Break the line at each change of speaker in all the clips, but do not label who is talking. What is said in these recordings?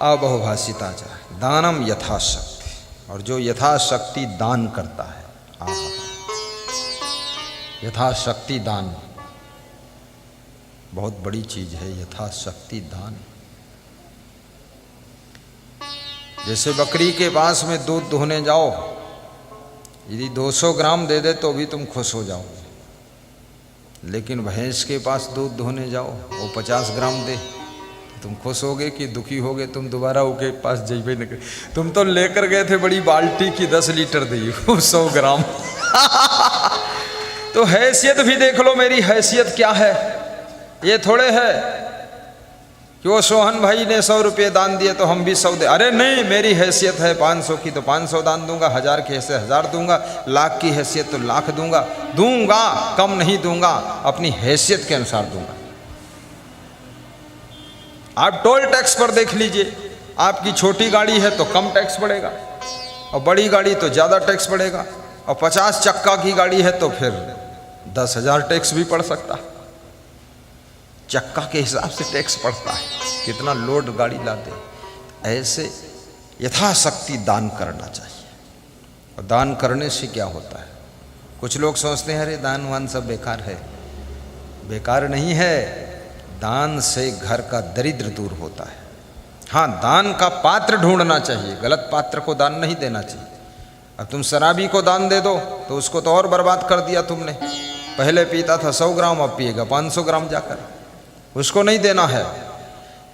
अबहुभाषिता चाहे दानम यथाशक्ति, और जो यथाशक्ति दान करता है, आहा, यथाशक्ति दान बहुत बड़ी चीज है। यथाशक्ति दान, जैसे बकरी के पास में दूध दुहने जाओ, यदि 200 ग्राम दे दे तो भी तुम खुश हो जाओगे, लेकिन भैंस के पास दूध दुहने जाओ वो 50 ग्राम दे, तुम खुश होगे कि दुखी होगे? तुम दोबारा उसके पास जाइए न। तुम तो लेकर गए थे बड़ी बाल्टी की 10 लीटर दी 100 ग्राम। तो हैसियत भी देख लो, मेरी हैसियत क्या है। ये थोड़े है कि वो सोहन भाई ने 100 रुपये दान दिए तो हम भी 100 दे। अरे नहीं, मेरी हैसियत है 500 की तो 500 दान दूंगा, 1000 की हैसियत 1000 दूंगा, लाख की हैसियत तो लाख दूंगा, कम नहीं दूंगा, अपनी हैसियत के अनुसार दूंगा। आप टोल टैक्स पर देख लीजिए, आपकी छोटी गाड़ी है तो कम टैक्स पड़ेगा, और बड़ी गाड़ी तो ज़्यादा टैक्स पड़ेगा, और 50 चक्का की गाड़ी है तो फिर 10,000 टैक्स भी पड़ सकता है। चक्का के हिसाब से टैक्स पड़ता है, कितना लोड गाड़ी लाते। ऐसे यथाशक्ति दान करना चाहिए। और दान करने से क्या होता है? कुछ लोग सोचते हैं अरे दान वान सब बेकार है। बेकार नहीं है, दान से घर का दरिद्र दूर होता है। हाँ, दान का पात्र ढूंढना चाहिए, गलत पात्र को दान नहीं देना चाहिए। अब तुम शराबी को दान दे दो तो उसको तो और बर्बाद कर दिया तुमने। पहले पीता था 100 ग्राम, अब पिएगा 500 ग्राम जाकर। उसको नहीं देना है।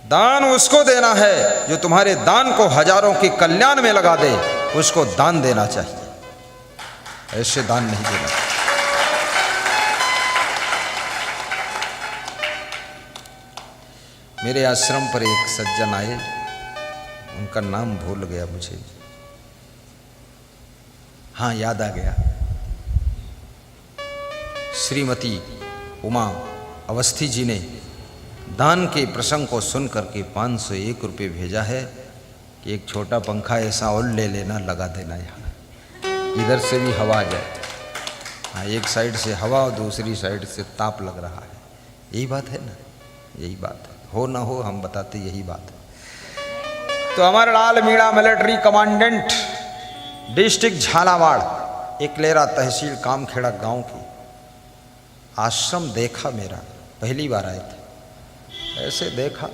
दान उसको देना है जो तुम्हारे दान को हजारों के कल्याण में लगा दे, उसको दान देना चाहिए। ऐसे दान नहीं देना। मेरे आश्रम पर एक सज्जन आए, उनका नाम भूल गया मुझे, हाँ याद आ गया, श्रीमती उमा अवस्थी जी ने दान के प्रसंग को सुन करके 501 रुपये भेजा है कि एक छोटा पंखा ऐसा और ले लेना, लगा देना यहाँ, इधर से भी हवा आ जाए। हाँ, एक साइड से हवा और दूसरी साइड से ताप लग रहा है। यही बात है ना, यही बात है। हो ना हो हम बताते यही बात है। तो Amarlal Meena military commandant district Jhalawar, Eklera तहसील कामखेड़ा गांव की, आश्रम देखा मेरा, पहली बार आए थे। ऐसे देखा,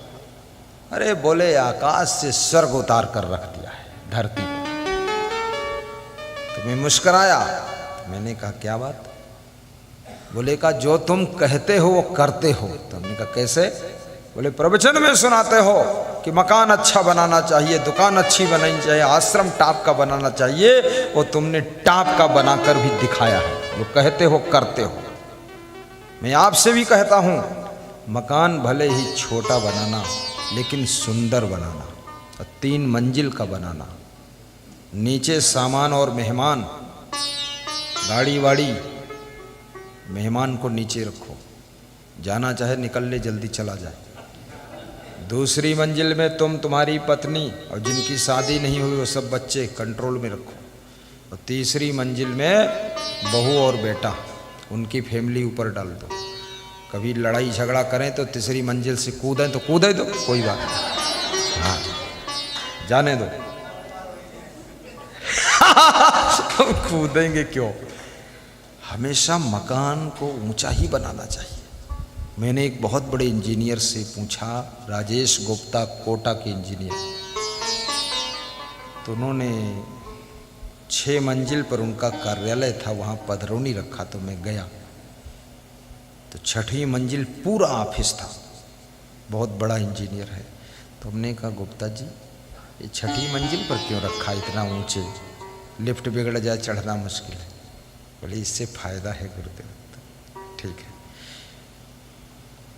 अरे बोले आकाश से स्वर्ग उतार कर रख दिया है धरती पर। तो मैं मुस्कराया, तो मैंने कहा क्या बात? बोले का जो तुम कहते हो वो करते हो। तो हमने कहा कैसे? बोले प्रवचन में सुनाते हो कि मकान अच्छा बनाना चाहिए, दुकान अच्छी बनानी चाहिए, आश्रम टाप का बनाना चाहिए, वो तुमने टाप का बनाकर भी दिखाया है। वो कहते हो करते हो। मैं आपसे भी कहता हूं, मकान भले ही छोटा बनाना लेकिन सुंदर बनाना, और 3 मंजिल का बनाना, नीचे सामान और मेहमान, गाड़ी वाड़ी, मेहमान को नीचे रखो, जाना चाहे निकल ले, जल्दी चला जाए। दूसरी मंजिल में तुम, तुम्हारी पत्नी और जिनकी शादी नहीं हुई वो सब बच्चे कंट्रोल में रखो, और तीसरी मंजिल में बहू और बेटा, उनकी फैमिली ऊपर डाल दो। कभी लड़ाई झगड़ा करें तो तीसरी मंजिल से कूदें तो कूदे दो, कोई बात नहीं, हाँ जाने दो। कूदेंगे क्यों? हमेशा मकान को ऊंचा ही बनाना चाहिए। मैंने एक बहुत बड़े इंजीनियर से पूछा, राजेश गुप्ता, कोटा के इंजीनियर, तो उन्होंने 6 मंजिल पर उनका कार्यालय था, वहाँ पधरौनी रखा। तो मैं गया तो 6ठी मंजिल पूरा ऑफिस था, बहुत बड़ा इंजीनियर है। तो हमने कहा गुप्ता जी ये 6ठी मंजिल पर क्यों रखा इतना ऊंचे, लिफ्ट बिगड़ जाए चढ़ना मुश्किल है। बोले इससे फ़ायदा है गुरुदेव। ठीक है।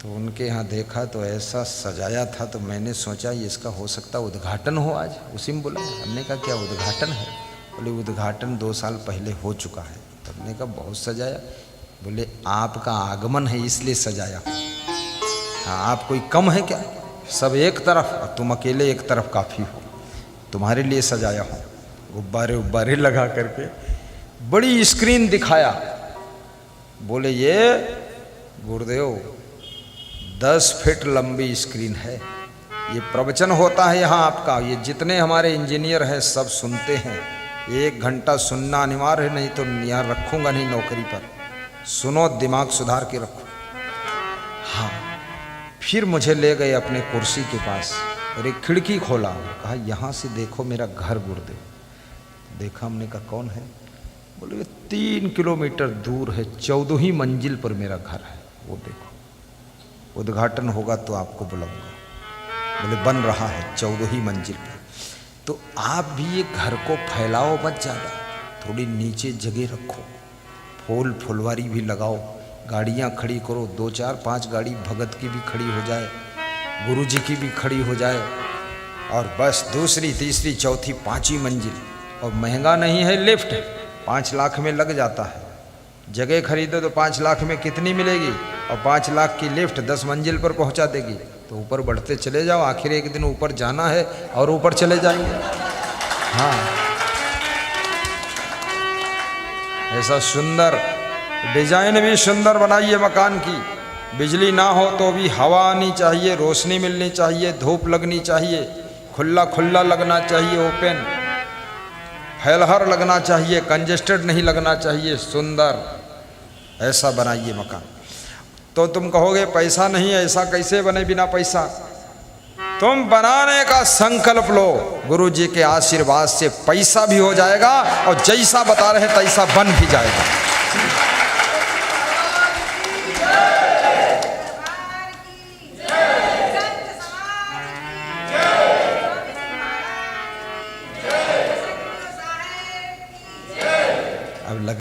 तो उनके यहाँ देखा तो ऐसा सजाया था, तो मैंने सोचा ये इसका हो सकता उद्घाटन हो आज। उसी में बोला, हमने कहा क्या उद्घाटन है? बोले उद्घाटन 2 साल पहले हो चुका है। तो हमने कहा बहुत सजाया। बोले आपका आगमन है इसलिए सजाया। हाँ, आप कोई कम है क्या? सब एक तरफ और तुम अकेले एक तरफ काफ़ी हो, तुम्हारे लिए सजाया हो। गुब्बारे उब्बारे लगा करके बड़ी स्क्रीन दिखाया। बोले ये गुरुदेव 10 फीट लंबी स्क्रीन है, ये प्रवचन होता है यहाँ आपका, ये जितने हमारे इंजीनियर हैं सब सुनते हैं। 1 घंटा सुनना अनिवार्य है, नहीं तो यहाँ रखूँगा नहीं नौकरी पर। सुनो, दिमाग सुधार के रखो। हाँ, फिर मुझे ले गए अपने कुर्सी के पास और एक खिड़की खोला, कहा यहाँ से देखो मेरा घर गुरुदेव। देखा, हमने कहा कौन है? बोले 3 किलोमीटर दूर है, 14वीं मंजिल पर मेरा घर है, वो देखो, उद्घाटन होगा तो आपको बुलाऊंगा। बोले बन रहा है 14वीं मंजिल पर। तो आप भी ये घर को फैलाओ मत ज़्यादा, थोड़ी नीचे जगह रखो, फूल फुलवारी भी लगाओ, गाड़ियाँ खड़ी करो, 2 4 5 गाड़ी भगत की भी खड़ी हो जाए, गुरु जी की भी खड़ी हो जाए, और बस दूसरी तीसरी चौथी 5वीं मंजिल। और महंगा नहीं है लिफ्ट, 5 लाख में लग जाता है। जगह खरीदो तो 5 लाख में कितनी मिलेगी, और 5 लाख की लिफ्ट 10 मंजिल पर पहुंचा देगी। तो ऊपर बढ़ते चले जाओ, आखिर एक दिन ऊपर जाना है और ऊपर चले जाएंगे। हाँ, ऐसा सुंदर डिजाइन भी सुंदर बनाइए मकान की। बिजली ना हो तो भी हवा आनी चाहिए, रोशनी मिलनी चाहिए, धूप लगनी चाहिए, खुला खुला लगना चाहिए, ओपन फैलहर लगना चाहिए, कंजेस्टेड नहीं लगना चाहिए, सुंदर ऐसा बनाइए मकान। तो तुम कहोगे पैसा नहीं है, ऐसा कैसे बने बिना पैसा? तुम बनाने का संकल्प लो, गुरु जी के आशीर्वाद से पैसा भी हो जाएगा और जैसा बता रहे तैसा बन भी जाएगा।